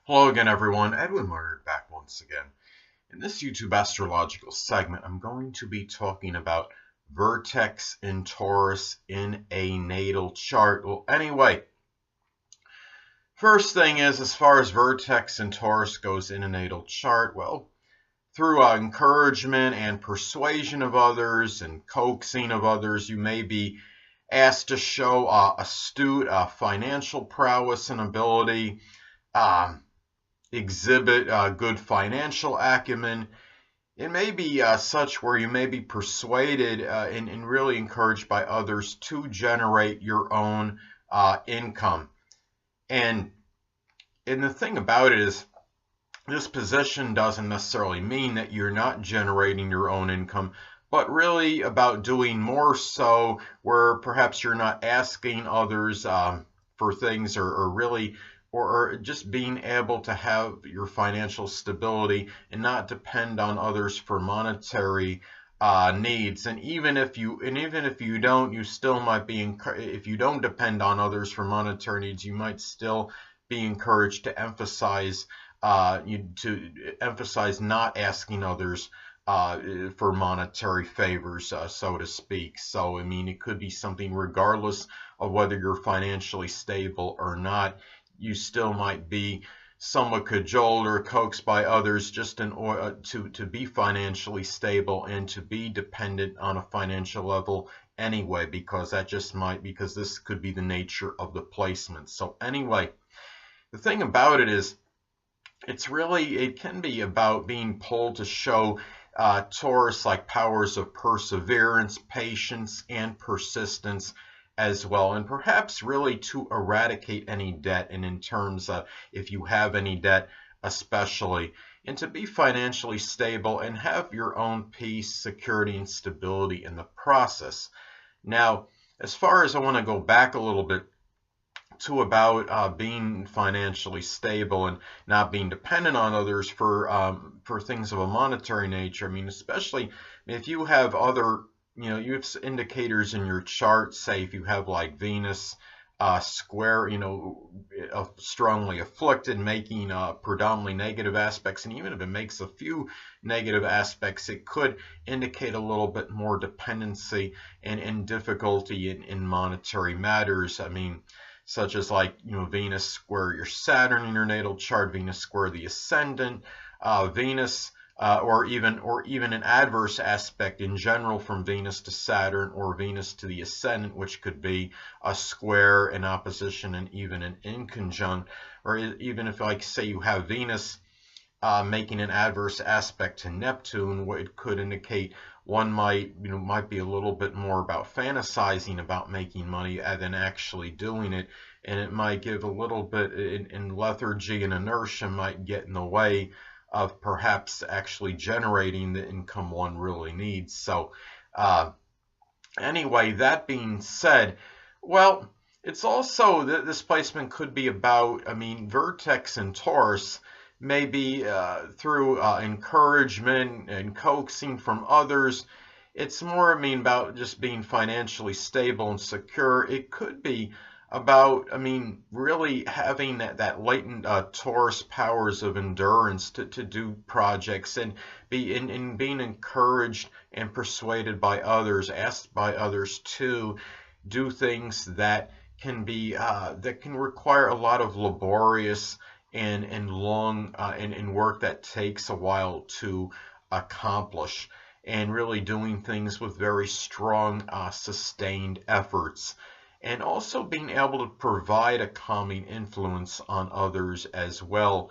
Hello again, everyone. Edwin Learnard back once again. In this YouTube astrological segment, I'm going to be talking about Vertex in Taurus in a natal chart. Well, anyway, first thing is, as far as Vertex in Taurus goes in a natal chart, well, through encouragement and persuasion of others and coaxing of others, you may be asked to show astute financial prowess and ability. Exhibit good financial acumen. It may be such where you may be persuaded and really encouraged by others to generate your own income. And the thing about it is, this position doesn't necessarily mean that you're not generating your own income, but really about doing more so where perhaps you're not asking others for things or just being able to have your financial stability and not depend on others for monetary needs. And even if you don't, you still might be if you don't depend on others for monetary needs, you might still be encouraged to emphasize not asking others for monetary favors, so to speak. So I mean, it could be something regardless of whether you're financially stable or not. You still might be somewhat cajoled or coaxed by others just in order to be financially stable and to be dependent on a financial level anyway, because this could be the nature of the placement. So anyway, the thing about it is, it can be about being pulled to show Taurus-like powers of perseverance, patience, and persistence as well, and perhaps really to eradicate any debt, and in terms of if you have any debt especially, and to be financially stable and have your own peace, security, and stability in the process. Now, as far as I want to go back a little bit to about being financially stable and not being dependent on others for things of a monetary nature. I mean, especially if you have other you have indicators in your chart, say if you have like Venus square, strongly afflicted, making predominantly negative aspects, and even if it makes a few negative aspects, it could indicate a little bit more dependency and difficulty in monetary matters. I mean, such as like Venus square your Saturn in your natal chart, Venus square the ascendant, Venus. Or even an adverse aspect in general from Venus to Saturn or Venus to the ascendant, which could be a square, an opposition, and even an inconjunct. Or even if, like, say you have Venus making an adverse aspect to Neptune, what it could indicate one might be a little bit more about fantasizing about making money than actually doing it, and it might give a little bit in lethargy and inertia might get in the way of perhaps actually generating the income one really needs. So anyway, that being said, well, it's also this placement could be about, I mean, Vertex in Taurus, maybe through encouragement and coaxing from others. It's more, I mean, about just being financially stable and secure. It could be about, I mean, really having that latent Taurus powers of endurance to do projects and being encouraged and persuaded by others, asked by others to do things that can be that can require a lot of laborious and long and work that takes a while to accomplish, and really doing things with very strong sustained efforts. And also being able to provide a calming influence on others as well.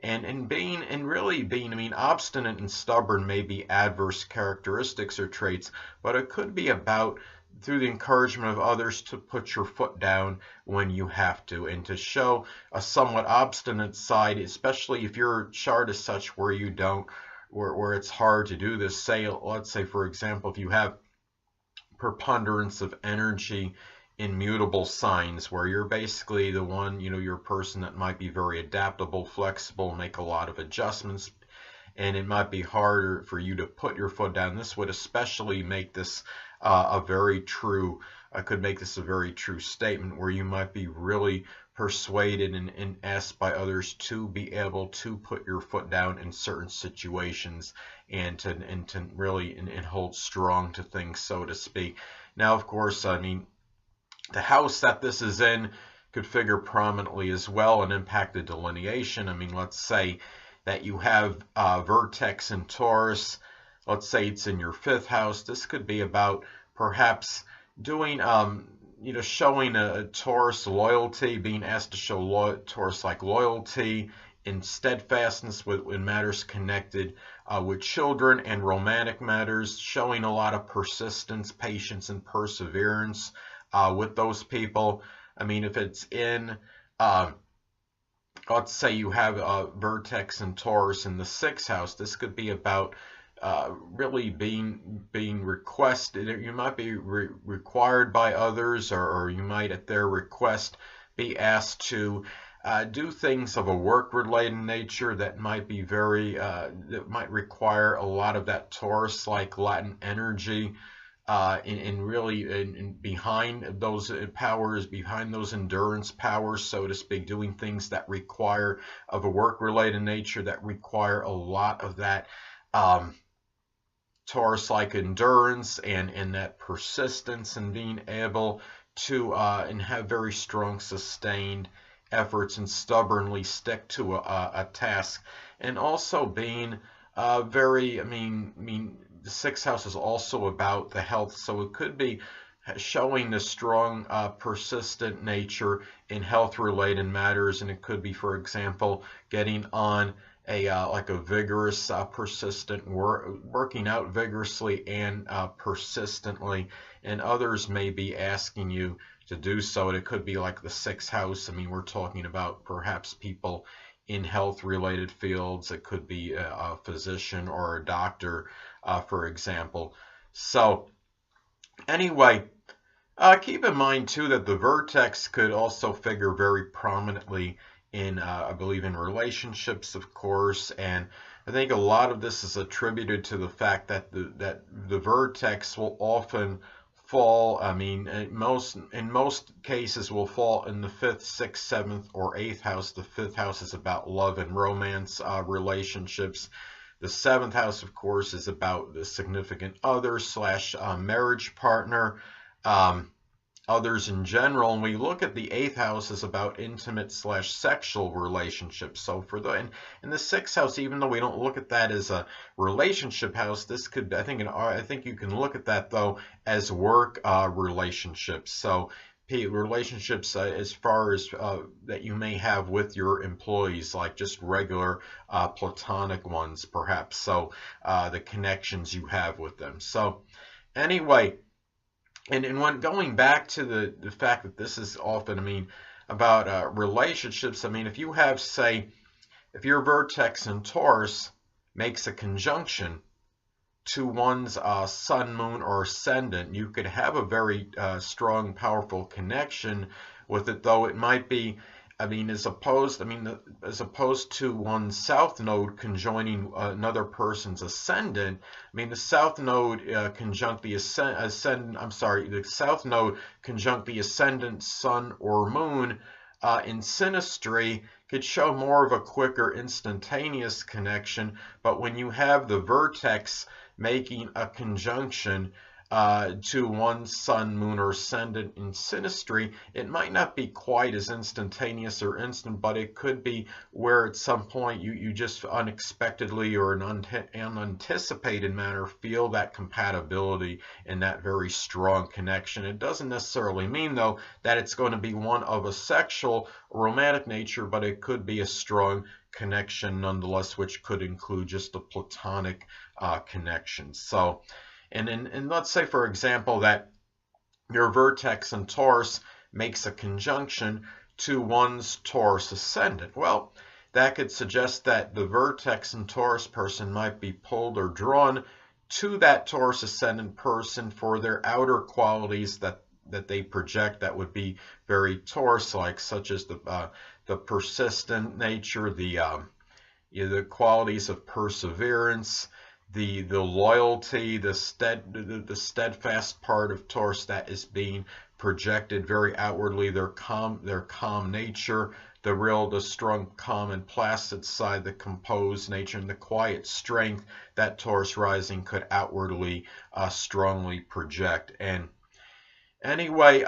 And really being, I mean, obstinate and stubborn may be adverse characteristics or traits, but it could be about, through the encouragement of others, to put your foot down when you have to, and to show a somewhat obstinate side, especially if your chart is such where you don't, where it's hard to do this. Say, let's say, for example, if you have preponderance of energy in mutable signs, where you're basically the one, you're a person that might be very adaptable, flexible, make a lot of adjustments, and it might be harder for you to put your foot down. This would especially make this a very true I could make this a very true statement where you might be really persuaded and asked by others to be able to put your foot down in certain situations and to really and hold strong to things, so to speak. Now, of course, I mean, the house that this is in could figure prominently as well and impact the delineation. I mean, let's say that you have Vertex in Taurus. Let's say it's in your 5th house. This could be about perhaps doing, showing a Taurus loyalty, being asked to show Taurus-like loyalty and steadfastness in matters connected with children and romantic matters, showing a lot of persistence, patience, and perseverance with those people. I mean, if it's in, let's say you have Vertex and Taurus in the 6th house, this could be about really being requested. You might be required by others, or you might at their request be asked to do things of a work-related nature that might be that might require a lot of that Taurus-like Latin energy. And really behind those powers, behind those endurance powers, so to speak, doing things that require of a work-related nature that require a lot of that Taurus-like endurance and that persistence and being able to and have very strong sustained efforts and stubbornly stick to a task, and also being very, I mean, the 6th house is also about the health, so it could be showing the strong, persistent nature in health-related matters, and it could be, for example, getting on like a vigorous, persistent working out vigorously and persistently, and others may be asking you to do so. And it could be like the 6th house. I mean, we're talking about perhaps people in health-related fields. It could be a physician or a doctor, for example. So anyway, keep in mind too that the vertex could also figure very prominently in, I believe, in relationships, of course, and I think a lot of this is attributed to the fact that the vertex will often fall, I mean, in most cases will fall in the 5th, 6th, 7th, or 8th house. The 5th house is about love and romance relationships. The 7th house, of course, is about the significant other / marriage partner, others in general. And we look at the 8th house as about intimate / sexual relationships. So for in the 6th house, even though we don't look at that as a relationship house, this could, I think you can look at that though as work relationships. So relationships as far as that you may have with your employees, like just regular platonic ones perhaps. So the connections you have with them. So anyway, and when going back to the fact that this is often, I mean, about relationships, I mean, if you have, say, if your vertex in Taurus makes a conjunction to one's sun, moon, or ascendant, you could have a very strong, powerful connection with it, though it might be, I mean, as opposed to one's south node conjoining another person's ascendant. I mean, the south node conjunct the the south node conjunct the ascendant sun or moon in synastry could show more of a quicker, instantaneous connection. But when you have the vertex making a conjunction to one's sun, moon, or ascendant in synastry, it might not be quite as instantaneous or instant, but it could be where at some point you just unexpectedly or in an unanticipated manner feel that compatibility and that very strong connection. It doesn't necessarily mean, though, that it's going to be one of a sexual or romantic nature, but it could be a strong connection nonetheless, which could include just a platonic connection. So, and let's say, for example, that your vertex in Taurus makes a conjunction to one's Taurus ascendant. Well, that could suggest that the vertex in Taurus person might be pulled or drawn to that Taurus ascendant person for their outer qualities that they project that would be very Taurus-like, such as the persistent nature, the qualities of perseverance, the loyalty, the steadfast part of Taurus that is being projected very outwardly, their calm nature, the strong, calm, and placid side, the composed nature, and the quiet strength that Taurus rising could outwardly strongly project. And anyway,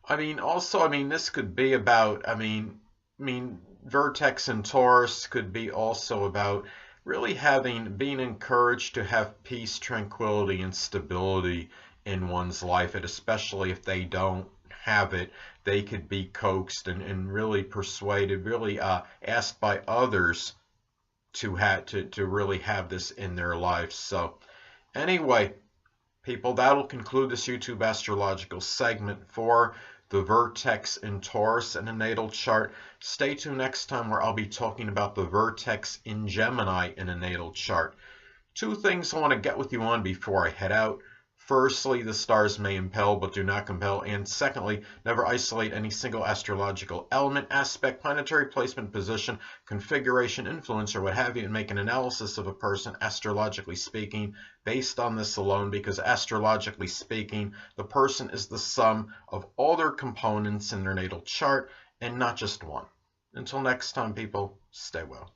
this could be about, Vertex in Taurus could be also about really being encouraged to have peace, tranquility, and stability in one's life, and especially if they don't have it, they could be coaxed and really persuaded, really asked by others to really have this in their life. So anyway, people, that'll conclude this YouTube astrological segment for the Vertex in Taurus and a natal chart. Stay tuned next time where I'll be talking about the Vertex in Gemini in a natal chart. Two things I want to get with you on before I head out. Firstly, the stars may impel but do not compel. And secondly, never isolate any single astrological element, aspect, planetary placement, position, configuration, influence, or what have you, and make an analysis of a person, astrologically speaking, based on this alone, because astrologically speaking, the person is the sum of all their components in their natal chart and not just one. Until next time, people, stay well.